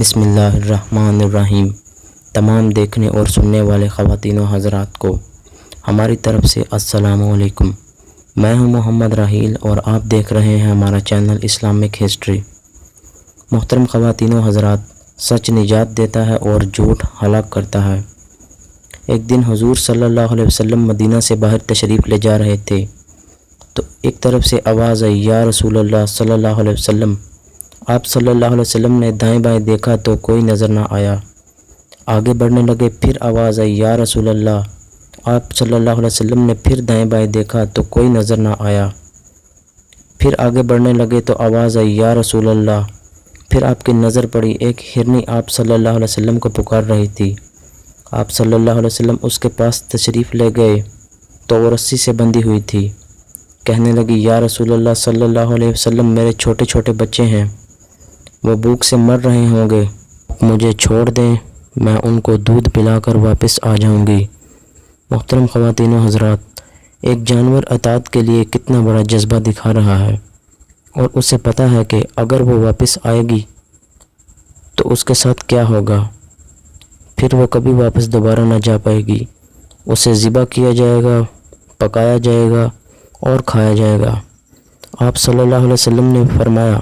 بسم اللہ الرحمن الرحیم۔ تمام دیکھنے اور سننے والے خواتین و حضرات کو ہماری طرف سے السلام علیکم۔ میں ہوں محمد راحیل اور آپ دیکھ رہے ہیں ہمارا چینل اسلامک ہسٹری۔ محترم خواتین و حضرات، سچ نجات دیتا ہے اور جھوٹ ہلاک کرتا ہے۔ ایک دن حضور صلی اللہ علیہ وسلم مدینہ سے باہر تشریف لے جا رہے تھے تو ایک طرف سے آواز آئی، یا رسول اللہ صلی اللہ علیہ وسلم۔ آپ صلی اللہ علیہ وسلم نے دائیں بائیں دیکھا تو کوئی نظر نہ آیا۔ آگے بڑھنے لگے، پھر آواز آئی، یا رسول اللہ۔ آپ صلی اللہ علیہ وسلم نے پھر دائیں بائیں دیکھا تو کوئی نظر نہ آیا۔ پھر آگے بڑھنے لگے تو آواز آئی، یا رسول اللہ۔ پھر آپ کی نظر پڑی، ایک ہرنی آپ صلی اللہ علیہ وسلم کو پکار رہی تھی۔ آپ صلی اللہ علیہ وسلم اس کے پاس تشریف لے گئے تو وہ رسی سے بندھی ہوئی تھی۔ کہنے لگی، یا رسول اللہ صلی اللہ علیہ وسلم، میرے چھوٹے چھوٹے بچے ہیں، وہ بھوک سے مر رہے ہوں گے، مجھے چھوڑ دیں، میں ان کو دودھ پلا کر واپس آ جاؤں گی۔ محترم خواتین و حضرات، ایک جانور اطاعت کے لیے کتنا بڑا جذبہ دکھا رہا ہے، اور اسے پتہ ہے کہ اگر وہ واپس آئے گی تو اس کے ساتھ کیا ہوگا، پھر وہ کبھی واپس دوبارہ نہ جا پائے گی۔ اسے ذبح کیا جائے گا، پکایا جائے گا اور کھایا جائے گا۔ آپ صلی اللہ علیہ وسلم نے فرمایا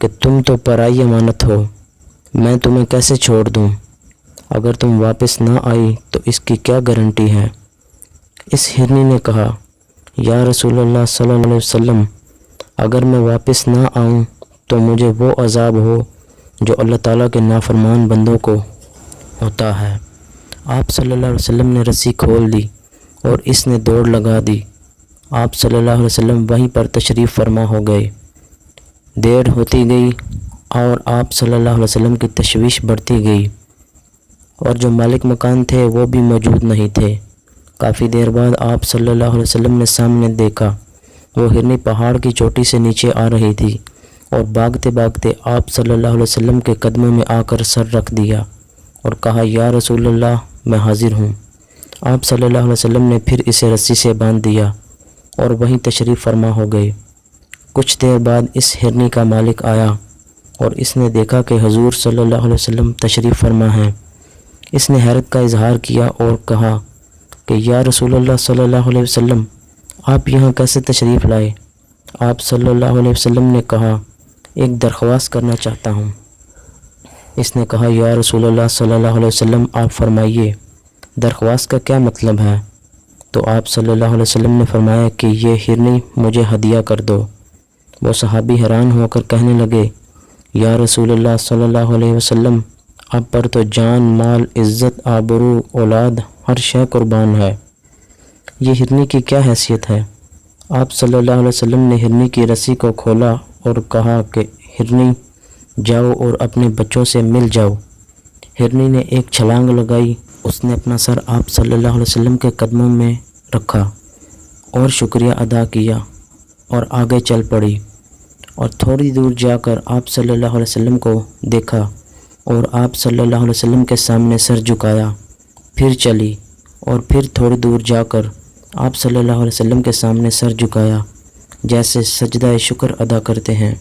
کہ تم تو پرائی امانت ہو، میں تمہیں کیسے چھوڑ دوں؟ اگر تم واپس نہ آئی تو اس کی کیا گارنٹی ہے؟ اس ہرنی نے کہا، یا رسول اللہ صلی اللہ علیہ وسلم، اگر میں واپس نہ آؤں تو مجھے وہ عذاب ہو جو اللہ تعالیٰ کے نافرمان بندوں کو ہوتا ہے۔ آپ صلی اللہ علیہ وسلم نے رسی کھول دی اور اس نے دوڑ لگا دی۔ آپ صلی اللہ علیہ وسلم وہیں پر تشریف فرما ہو گئے۔ دیر ہوتی گئی اور آپ صلی اللہ علیہ وسلم کی تشویش بڑھتی گئی، اور جو مالک مکان تھے وہ بھی موجود نہیں تھے۔ کافی دیر بعد آپ صلی اللہ علیہ وسلم نے سامنے دیکھا، وہ ہرنی پہاڑ کی چوٹی سے نیچے آ رہی تھی، اور بھاگتے بھاگتے آپ صلی اللہ علیہ وسلم کے قدموں میں آ کر سر رکھ دیا اور کہا، یا رسول اللہ، میں حاضر ہوں۔ آپ صلی اللہ علیہ وسلم نے پھر اسے رسی سے باندھ دیا اور وہیں تشریف فرما ہو گئے۔ کچھ دیر بعد اس ہرنی کا مالک آیا اور اس نے دیکھا کہ حضور صلی اللہ علیہ وسلم تشریف فرما ہیں۔ اس نے حیرت کا اظہار کیا اور کہا کہ یا رسول اللہ صلی اللہ علیہ وسلم، آپ یہاں کیسے تشریف لائے؟ آپ صلی اللہ علیہ وسلم نے کہا، ایک درخواست کرنا چاہتا ہوں۔ اس نے کہا، یا رسول اللہ صلی اللہ علیہ وسلم، آپ فرمائیے، درخواست کا کیا مطلب ہے؟ تو آپ صلی اللہ علیہ وسلم نے فرمایا کہ یہ ہرنی مجھے ہدیہ کر دو۔ وہ صحابی حیران ہو کر کہنے لگے، یا رسول اللہ صلی اللہ علیہ وسلم، آپ پر تو جان، مال، عزت، آبرو، اولاد، ہر شے قربان ہے، یہ ہرنی کی کیا حیثیت ہے؟ آپ صلی اللہ علیہ وسلم نے ہرنی کی رسی کو کھولا اور کہا کہ ہرنی، جاؤ اور اپنے بچوں سے مل جاؤ۔ ہرنی نے ایک چھلانگ لگائی، اس نے اپنا سر آپ صلی اللہ علیہ وسلم کے قدموں میں رکھا اور شکریہ ادا کیا اور آگے چل پڑی، اور تھوڑی دور جا کر آپ صلی اللہ علیہ وسلم کو دیکھا اور آپ صلی اللہ علیہ وسلم کے سامنے سر جھکایا، پھر چلی اور پھر تھوڑی دور جا کر آپ صلی اللہ علیہ وسلم کے سامنے سر جھکایا، جیسے سجدہ شکر ادا کرتے ہیں۔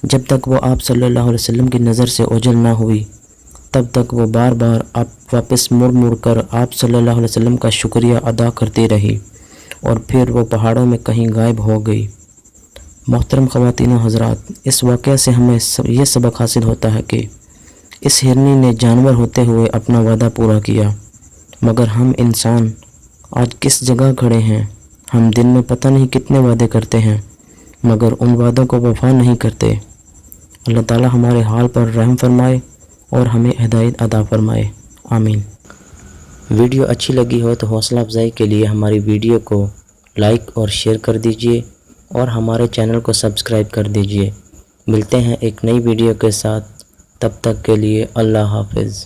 جب تک وہ آپ صلی اللہ علیہ وسلم کی نظر سے اوجھل نہ ہوئی، تب تک وہ بار بار واپس مڑ کر آپ صلی اللہ علیہ وسلم کا شکریہ ادا کرتی رہی، اور پھر وہ پہاڑوں میں کہیں غائب ہو گئی۔ محترم خواتین و حضرات، اس واقعہ سے ہمیں یہ سبق حاصل ہوتا ہے کہ اس ہرنی نے جانور ہوتے ہوئے اپنا وعدہ پورا کیا، مگر ہم انسان آج کس جگہ کھڑے ہیں؟ ہم دن میں پتہ نہیں کتنے وعدے کرتے ہیں، مگر ان وعدوں کو وفا نہیں کرتے۔ اللہ تعالی ہمارے حال پر رحم فرمائے اور ہمیں ہدایت عطا فرمائے، آمین۔ ویڈیو اچھی لگی ہو تو حوصلہ افزائی کے لیے ہماری ویڈیو کو لائک اور شیئر کر دیجیے، اور ہمارے چینل کو سبسکرائب کر دیجیے۔ ملتے ہیں ایک نئی ویڈیو کے ساتھ، تب تک کے لیے اللہ حافظ۔